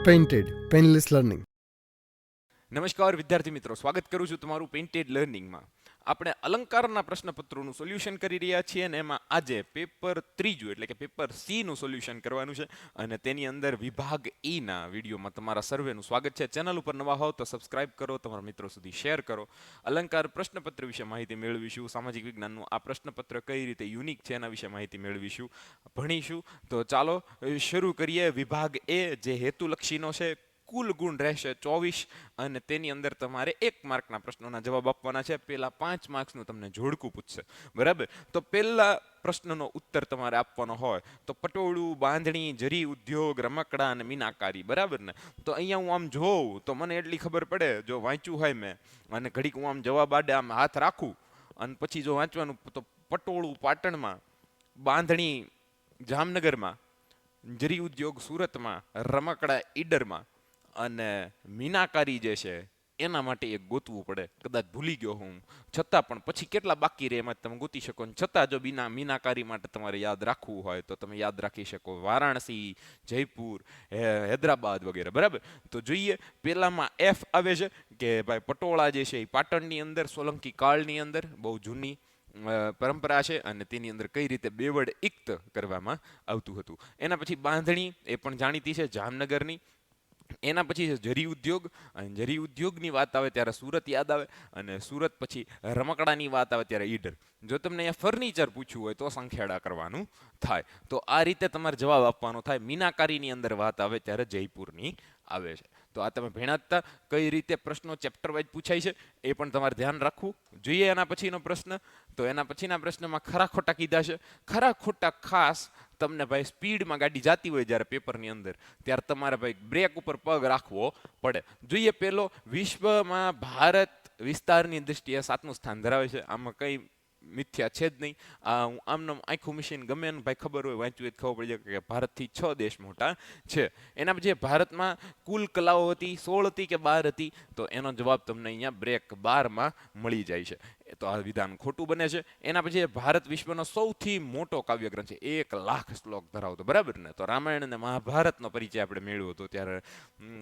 Painted painless learning. નમસ્કાર વિદ્યાર્થી મિત્રો, સ્વાગત કરું છું તમારું પેઇન્ટેડ લર્નિંગમાં. આપણે અલંકારના પ્રશ્નપત્રોનું સોલ્યુશન કરી રહ્યા છીએ અને એમાં આજે પેપર ત્રીજું એટલે કે પેપર સીનું સોલ્યુશન કરવાનું છે અને તેની અંદર વિભાગ ઈના વિડીયોમાં તમારા સર્વેનું સ્વાગત છે. ચેનલ ઉપર નવા હોવ તો સબસ્ક્રાઇબ કરો, તમારા મિત્રો સુધી શેર કરો. અલંકાર પ્રશ્નપત્ર વિશે માહિતી મેળવીશું, સામાજિક વિજ્ઞાનનું આ પ્રશ્નપત્ર કઈ રીતે યુનિક છે એના વિશે માહિતી મેળવીશું, ભણીશું. તો ચાલો શરૂ કરીએ. વિભાગ એ જે હેતુલક્ષીનો છે, કુલ ગુણ રહેશે 24 અને તેની અંદર તમારે 1 માર્કના પ્રશ્નોના જવાબ આપવાના છે. પહેલા 5 માર્ક્સનું તમને જોડકું પૂછશે, બરાબર? તો પહેલા પ્રશ્નનો ઉત્તર તમારે આપવાનો હોય તો પટોળું, બાંધણી, જરી ઉદ્યોગ, રમકડા અને મીનાકારી, બરાબર ને? તો અહીંયા હું આમ જોઉં તો મને એટલી ખબર પડે, જો વાંચ્યું હોય મેં અને ઘડીક હું આમ જવાબ આડે આમ હાથ રાખું અને પછી જો વાંચવાનું તો પટોળું પાટણમાં, બાંધણી જામનગરમાં, જરી ઉદ્યોગ સુરતમાં, રમકડા ઈડરમાં અને મીનાકારી જે છે એના માટે એક ગોતવું પડે. કદાચ ભૂલી ગયો હું, છતાં પણ પછી કેટલા બાકી રહે એમાં તમે ગોતી શકો. છતાં જો મીનાકારી માટે તમારે યાદ રાખવું હોય તો તમે યાદ રાખી શકો. વારાણસી, જયપુર, હૈદરાબાદ વગેરે, બરાબર? તો જોઈએ, પહેલામાં એફ આવે છે કે ભાઈ પટોળા જે છે એ પાટણની અંદર સોલંકી કાળની અંદર બહુ જૂની પરંપરા છે અને તેની અંદર કઈ રીતે બેવડ ઇક્ત કરવામાં આવતું હતું. એના પછી બાંધણી, એ પણ જાણીતી છે, જામનગરની. એના પછી છે જરી ઉદ્યોગ, અને જરી ઉદ્યોગની વાત આવે ત્યારે સુરત યાદ આવે અને સુરત પછી રમકડાની વાત આવે ત્યારે ઈડર. જો તમને અહીંયા ફર્નિચર પૂછ્યું હોય તો સંખેડા કરવાનું થાય. તો આ રીતે તમારે જવાબ આપવાનો થાય. મીનાકારીની અંદર વાત આવે ત્યારે જયપુરની આવે છે. તો આ તમે ભેણાતા કઈ રીતે પ્રશ્નો ચેપ્ટર વાઇઝ પૂછાય છે એ પણ તમારે ધ્યાન રાખવું જોઈએ. એના પછીનો પ્રશ્ન, તો એના પછીના પ્રશ્નમાં ખરા ખોટા કીધા છે. ખરા ખોટા ખાસ તમને ભાઈ સ્પીડમાં ગાડી જતી હોય જ્યારે પેપરની અંદર, ત્યારે તમારે ભાઈ બ્રેક ઉપર પગ રાખવો પડે. જોઈએ, પેલો વિશ્વમાં ભારત વિસ્તારની દ્રષ્ટિએ 7મું સ્થાન ધરાવે છે. આમાં કઈ મિથ્યા છે જ નહીં. હું આમનો આખું મશીન ગમે ને ભાઈ ખબર હોય, વાંચ્યું હોય ખબર પડી જાય કે ભારતથી 6 દેશ મોટા છે. એના પછી ભારતમાં કુલ કલાઓ હતી 16 હતી કે 12 હતી, તો એનો જવાબ તમને અહીંયા બ્રેક 12માં મળી જાય છે. તો આ વિધાન ખોટું બને છે. એના પછી ભારત વિશ્વનો સૌથી મોટો કાવ્યગ્રંથ છે, 1 લાખ શ્લોક ધરાવતો, બરાબર ને? તો રામાયણ અને મહાભારતનો પરિચય આપણે મેળવ્યો હતો ત્યારે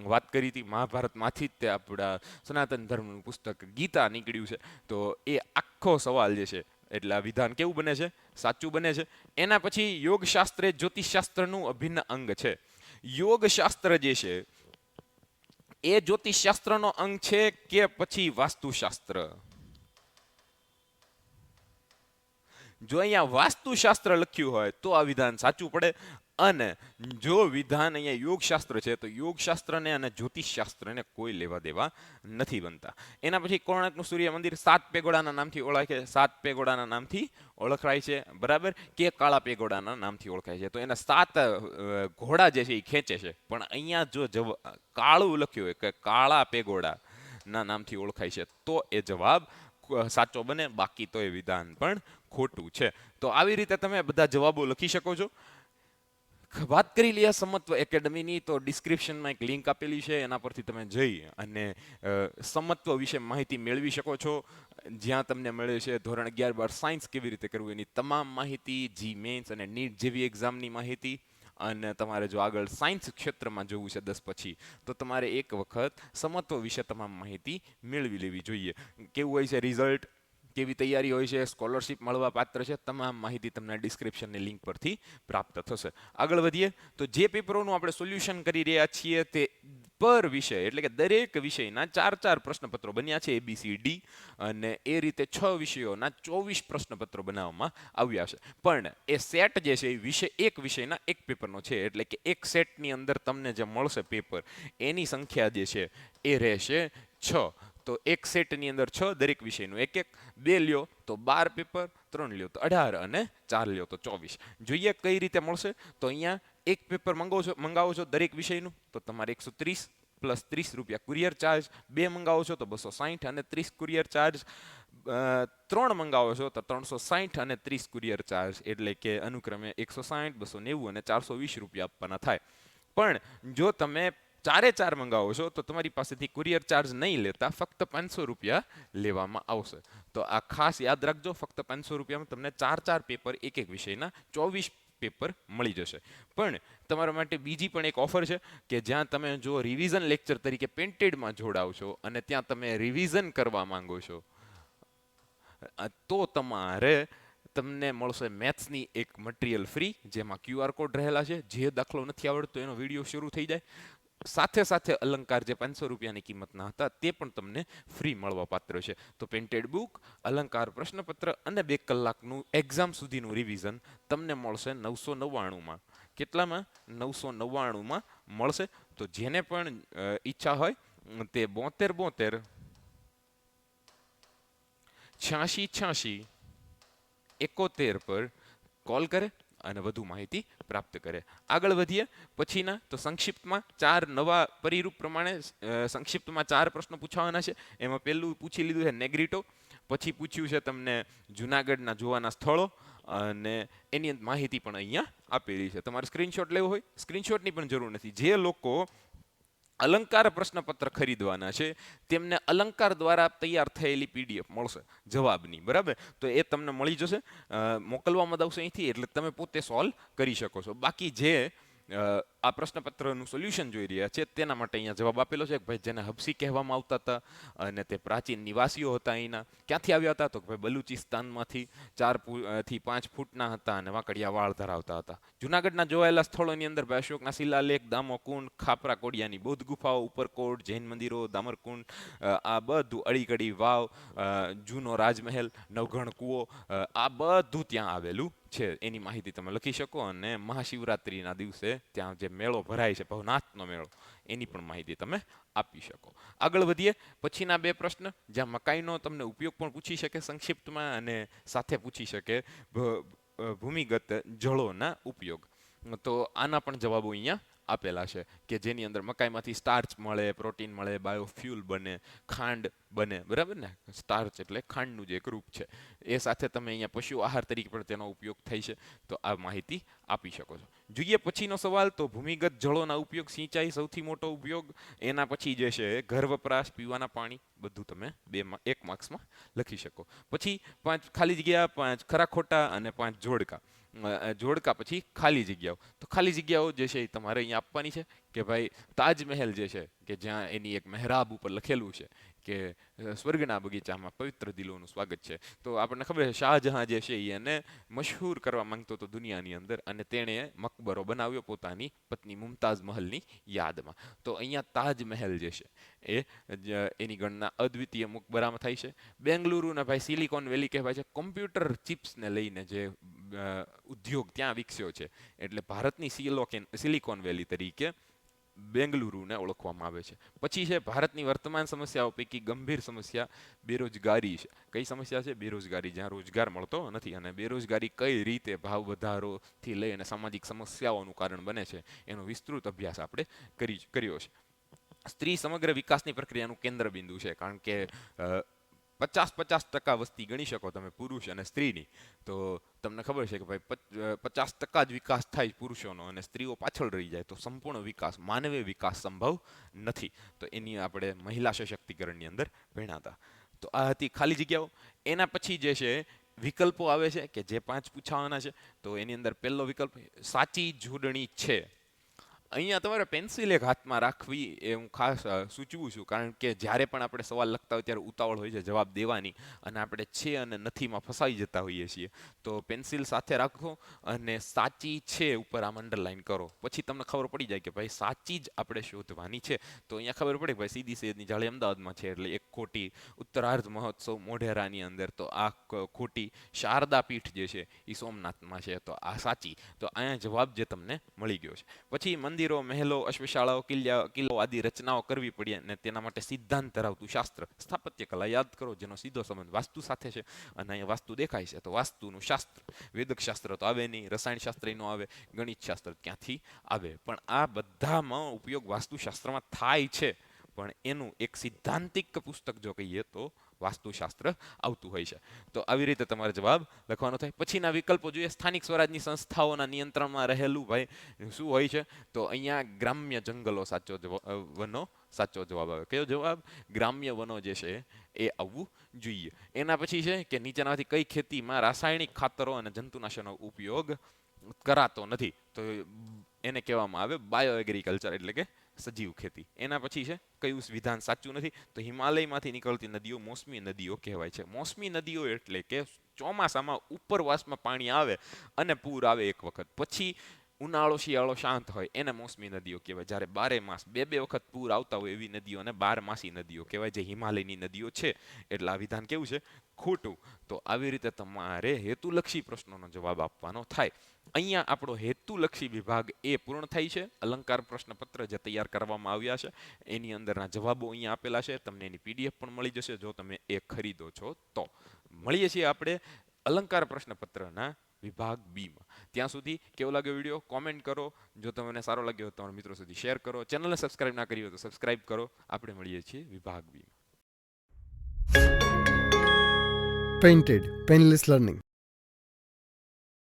વાત કરી હતી. મહાભારતમાંથી જ તે આપણા સનાતન ધર્મનું પુસ્તક ગીતા નીકળ્યું છે. તો એ આખો સવાલ જે છે એટલે આ વિધાન કેવું બને છે? સાચું બને છે. એના પછી યોગશાસ્ત્ર એ જ્યોતિષશાસ્ત્રનું અભિન્ન અંગ છે. યોગશાસ્ત્ર જે છે એ જ્યોતિષશાસ્ત્રનો અંગ છે કે પછી વાસ્તુશાસ્ત્ર? જો અહીંયા વાસ્તુશાસ્ત્ર લખ્યું હોય તો આ વિધાન સાચું પડે, અને જો વિધાન અહીંયા યોગશાસ્ત્ર છે તો યોગશાસ્ત્રને અને જ્યોતિષશાસ્ત્રને કોઈ લેવા દેવા નથી બનતા. એના પછી કોણાર્કનું સૂર્ય મંદિર 7 પેગોડાના નામથી ઓળખાય છે. 7 પેગોડાના નામથી ઓળખાય છે, બરાબર? કે કાળા પેગોડાના નામથી ઓળખાય છે. તો એના 7 ઘોડા જે છે એ ખેંચે છે. પણ અહીંયા જો કાળું લખ્યું હોય કે કાળા પેગોડા ના નામથી ઓળખાય છે તો એ જવાબ સાચો બને, બાકી તો એ વિધાન પણ ખોટું છે. તો આવી રીતે તમે બધા જવાબો લખી શકો છો. વાત કરી લઈએ સમત્વ એકેડમીની, તો ડિસ્ક્રિપ્શનમાં એક લિંક આપેલી છે, એના પરથી તમે જઈ અને સમત્વ વિશે માહિતી મેળવી શકો છો. જ્યાં તમને મળે છે ધોરણ 11-12 સાયન્સ કેવી રીતે કરવું એની તમામ માહિતી, જી મેન્સ અને નીટ જેવી એક્ઝામની માહિતી. અને તમારે જો આગળ સાયન્સ ક્ષેત્રમાં જવું છે 10 પછી, તો તમારે એક વખત સમત્વ વિશે તમામ માહિતી મેળવી લેવી જોઈએ. કેવું હોય છે રિઝલ્ટ, કેવી તૈયારી હોય છે, સ્કોલરશિપ મળવા પાત્ર છે, તમામ માહિતી તમને ડિસ્ક્રિપ્શનની લિંક પરથી પ્રાપ્ત થશે. આગળ વધીએ તો જે પેપરોનું આપણે સોલ્યુશન કરી રહ્યા છીએ તે પર વિષય એટલે કે દરેક વિષયના 4-4 પ્રશ્નપત્રો બન્યા છે, ABCD, અને એ રીતે 6 વિષયોના 24 પ્રશ્નપત્રો બનાવવામાં આવ્યા છે. પણ એ સેટ જે છે એ એક વિષયના એક પેપરનો છે, એટલે કે એક સેટની અંદર તમને જે મળશે પેપર એની સંખ્યા જે છે એ રહેશે 6. તો એક સેટની અંદર 6, દરેક વિષયનું 1-1, 2 લ્યો તો 12 પેપર, 3 લ્યો તો 18 અને 4 લ્યો તો 24. જોઈએ કઈ રીતે મળશે. તો અહીંયા એક પેપર મંગાવો છો દરેક વિષયનું તો તમારે 130 પ્લસ 30 રૂપિયા કુરિયર ચાર્જ. 2 મંગાવો છો તો 260 અને 30 કુરિયર ચાર્જ. 3 મંગાવો છો તો 360 અને 30 કુરિયર ચાર્જ, એટલે કે અનુક્રમે 160, 290 અને 420 રૂપિયા આપવાના થાય. પણ જો તમે 4 મંગાવો છો તો તમારી પાસેથી કુરિયર ચાર્જ નહીં લેતા ફક્ત 500 રૂપિયા લેવામાં આવશે. તો આ ખાસ યાદ રાખજો, ફક્ત 500 રૂપિયામાં તમને 4 પેપર એક વિષયના 24 પેપર મળી જશે. પણ તમારા માટે બીજી પણ એક ઓફર છે કે જ્યાં તમે જો રિવિઝન લેક્ચર તરીકે પેન્ટેડમાં જોડાવશો અને ત્યાં તમે રિવિઝન કરવા માંગો છો તો તમને મળશે મેથ્સની એક મટીરિયલ ફ્રી, જેમાં QR કોડ રહેલા છે. જે દાખલો નથી આવડતો એનો વિડીયો શરૂ થઈ જાય. સાથે સાથે અલંકાર જે 500 રૂપિયાની કિંમતના હતા તે પણ તમને ફ્રી મળવા પાત્ર છે. તો પેન્ટેડ બુક, અલંકાર પ્રશ્નપત્ર અને 2 કલાકનું એક્ઝામ સુધીનું રિવિઝન તમને મળશે 999માં. કેટલામાં? 999માં મળશે. તો જેને પણ ઈચ્છા હોય તે 72 72 86 86 71 પર કોલ કરે અને વધુ માહિતી પ્રાપ્ત કરે. આગળ વધીએ પછીના તો સંક્ષિપ્તમાં 4 નવા પરિરૂપ પ્રમાણે સંક્ષિપ્તમાં 4 પ્રશ્નો પૂછાવાના છે. એમાં પહેલું પૂછી લીધું છે નેગ્રીટો, પછી પૂછ્યું છે તમને જુનાગઢના જોવાના સ્થળો અને એની માહિતી પણ અહીંયા આપેલી છે. તમારે સ્ક્રીનશોટ લેવો હોય સ્ક્રીનશોટની પણ જરૂર નથી. જે લોકો અલંકાર પ્રશ્નપત્ર ખરીદવાના છે તેમને અલંકાર દ્વારા તૈયાર થયેલી PDF મળશે જવાબની, બરાબર? તો એ તમને મળી જશે, મોકલવામાં આવશે અહીંથી, એટલે તમે પોતે સોલ્વ કરી શકો છો. બાકી જે આ પ્રશ્નપત્રનું સોલ્યુશન જોઈ રહ્યા છે તેના માટે અહીંયા જવાબ આપેલો છે કે ભાઈ જેને હબસી કહેવામાં આવતા હતા અને તે પ્રાચીન નિવાસીઓ હતા અહીંના. ક્યાંથી આવ્યા હતા? તો ભાઈ બલુચિસ્તાનમાંથી 4 થી 5 ફૂટના હતા અને વાંકડિયા વાળ ધરાવતા હતા. જુનાગઢના જોવાયેલા સ્થળોની અંદર ભાઈ અશોકના શિલાલેખ, દામોકુંડ, ખાપરા કોડિયાની બૌદ્ધ ગુફાઓ, ઉપરકોટ, જૈન મંદિરો, દામરકુંડ, આ બધું, અડીકડી વાવ, જૂનો રાજમહેલ, નવઘણ કૂવો, આ બધું ત્યાં આવેલું છે. એની માહિતી તમે લખી શકો. અને મહાશિવરાત્રિના દિવસે ત્યાં જે મેળો ભરાય છે ભવનાથનો મેળો, એની પણ માહિતી તમે આપી શકો. આગળ વધીએ પછીના 2 પ્રશ્ન જ્યાં મકાઈનો તમને ઉપયોગ પણ પૂછી શકે સંક્ષિપ્તમાં અને સાથે પૂછી શકે ભૂમિગત જળોના ઉપયોગ. તો આના પણ જવાબો અહીંયા આપેલા છે કે જેની અંદર મકાઈમાંથી સ્ટાર્ચ મળે, પ્રોટીન મળે, બાયોફ્યુલ બને, ખાંડ બને, બરાબર ને? સ્ટાર્ચ એટલે ખાંડનું જે એક રૂપ છે. એ સાથે તમે અહીંયા પશુ આહાર તરીકે પણ તેનો ઉપયોગ થાય છે. તો આ માહિતી આપી શકો છો. જોઈએ પછીનો સવાલ તો ભૂમિગત જળોના ઉપયોગ, સિંચાઈ સૌથી મોટો ઉપયોગ. એના પછી જે છે ઘર વપરાશ, પીવાના પાણી, બધું તમે 1 માર્ક્સમાં લખી શકો. પછી 5 ખાલી જગ્યા, 5 ખરા ખોટા અને 5 જોડકા. જોડકા પછી ખાલી જગ્યાઓ. તો ખાલી જગ્યાઓ જે છે એ તમારે અહીંયા આપવાની છે કે ભાઈ તાજમહેલ જે છે કે જ્યાં એની એક મહેરાબ ઉપર લખેલું છે કે સ્વર્ગના બગીચામાં પવિત્ર દિલોનું સ્વાગત છે. તો આપણને ખબર છે શાહજહાં જે છે એને મશહૂર કરવા માંગતો હતો દુનિયાની અંદર, અને તેણે મકબરો બનાવ્યો પોતાની પત્ની મુમતાઝ મહલની યાદમાં. તો અહીંયા તાજમહેલ જે છે એ એની ગણના અદ્વિતીય મકબરામાં થાય છે. બેંગલુરુના ભાઈ સિલિકોન વેલી કહેવાય છે. કોમ્પ્યુટર ચિપ્સને લઈને જે ઉદ્યોગ ત્યાં વિકસ્યો છે, એટલે ભારતની સિલિકોન વેલી તરીકે બેંગલુરુને ઓળખવામાં આવે છે. પછી છે ભારતની વર્તમાન સમસ્યાઓ પૈકી ગંભીર સમસ્યા બેરોજગારી છે. કઈ સમસ્યા છે? બેરોજગારી, જ્યાં રોજગાર મળતો નથી. અને બેરોજગારી કઈ રીતે ભાવ વધારોથી લઈ અને સામાજિક સમસ્યાઓનું કારણ બને છે એનો વિસ્તૃત અભ્યાસ આપણે કર્યો છે. સ્ત્રી સમગ્ર વિકાસની પ્રક્રિયાનું કેન્દ્રબિંદુ છે, કારણ કે 50-50% વસ્તી ગણી શકો તમે પુરુષ અને સ્ત્રીની. તો તમને ખબર છે કે ભાઈ 50% જ વિકાસ થાય પુરુષોનો અને સ્ત્રીઓ પાછળ રહી જાય તો સંપૂર્ણ વિકાસ, માનવીય વિકાસ સંભવ નથી. તો એની આપણે મહિલા સશક્તિકરણની અંદર ભણ્યા હતા. તો આ હતી ખાલી જગ્યાઓ. એના પછી જે છે વિકલ્પો આવે છે કે જે 5 પૂછાવાના છે. તો એની અંદર પહેલો વિકલ્પ સાચી જોડણી છે. અહીંયા તમારે પેન્સિલ એક હાથમાં રાખવી એ હું ખાસ સૂચવું છું, કારણ કે જ્યારે પણ આપણે સવાલ લખતા હોય ત્યારે ઉતાવળ હોય છે જવાબ દેવાની અને આપણે છે અને નથીમાં ફસાઈ જતા હોઈએ છીએ. તો પેન્સિલ સાથે રાખો અને સાચી છે ઉપર આમ અંડરલાઈન કરો. પછી તમને ખબર પડી જાય કે ભાઈ સાચી જ આપણે શોધવાની છે. તો અહીંયા ખબર પડે કે ભાઈ સીદી સૈયદની જાળી અમદાવાદમાં છે એટલે એક ખોટી. ઉત્તરાર્ધ મહોત્સવ મોઢેરાની અંદર, તો આ ખોટી. શારદા પીઠ જે છે એ સોમનાથમાં છે, તો આ સાચી. તો અહીંયા જવાબ જે તમને મળી ગયો છે. પછી મંદિરો, મહેલો, અશ્વશાળાઓ, કિલ્લો આદિ રચનાઓ કરવી પડી અને તેના માટે સિદ્ધાંત ધરાવતું શાસ્ત્ર સ્થાપત્ય કલા યાદ કરો, જેનો સીધો સંબંધ વાસ્તુ સાથે છે. અને અહીંયા વાસ્તુ દેખાય છે તો વાસ્તુનું શાસ્ત્ર. વેદક શાસ્ત્ર તો આવે નહીં, રસાયણ શાસ્ત્ર નો આવે, ગણિત શાસ્ત્ર ક્યાંથી આવે? પણ આ બધામાં ઉપયોગ વાસ્તુશાસ્ત્રમાં થાય છે, પણ એનું એક સિદ્ધાંતિક પુસ્તક જો કહીએ તો વાસ્તુશાસ્ત્ર આવતું હોય છે. તો આવી રીતે તમારે જવાબ લખવાનો થાય. પછીના વિકલ્પો જોઈએ. સ્થાનિક સ્વરાજની સંસ્થાઓના નિયંત્રણમાં રહેલું ભાઈ શું હોય છે? તો અહીંયા ગ્રામ્ય જંગલો વનો સાચો જવાબ આવે. કયો જવાબ? ગ્રામ્ય વનો જે છે એ આવવું જોઈએ. એના પછી છે કે નીચેનામાંથી કઈ ખેતીમાં રાસાયણિક ખાતરો અને જંતુનાશકનો ઉપયોગ કરાતો નથી તો એને કહેવામાં આવે બાયો એગ્રીકલ્ચર એટલે કે સજીવ ખેતી. એના પછી છે કયું વિધાન સાચું નથી તો હિમાલયમાંથી નીકળતી નદીઓ મોસમી નદીઓ કહેવાય છે. મોસમી નદીઓ એટલે કે ચોમાસામાં ઉપરવાસમાં પાણી આવે અને પૂર આવે એક વખત, પછી ઉનાળો શિયાળો શાંત હોય એને મોસમી નદીઓ કહેવાય. જ્યારે બારે માસ બે બે વખત પૂર આવતા હોય એવી નદીઓને બારમાસી નદીઓ કહેવાય, જે હિમાલયની નદીઓ છે. એટલે આ વિધાન કેવું છે? ખોટું. તો આવી રીતે તમારે હેતુલક્ષી પ્રશ્નોનો જવાબ આપવાનો થાય. અહીંયા આપણો હેતુલક્ષી વિભાગ એ પૂર્ણ થાય છે. અલંકાર પ્રશ્નપત્ર જે તૈયાર કરવામાં આવ્યા છે એની અંદરના જવાબો અહીંયા આપેલા છે. તમને એની પીડીએફ પણ મળી જશે જો તમે એ ખરીદો છો તો. મળીએ છીએ આપણે અલંકાર પ્રશ્નપત્રના વિભાગ બીમાં. ત્યાં સુધી કેવો લાગ્યો વિડીયો કોમેન્ટ કરો. જો તમને સારો લાગ્યો તો તમારા મિત્રો સુધી શેર કરો. ચેનલને સબસ્ક્રાઇબ ના કરી હોય તો સબસ્ક્રાઇબ કરો. આપણે મળીએ છીએ વિભાગ બીમાં. Painted Painless Learning.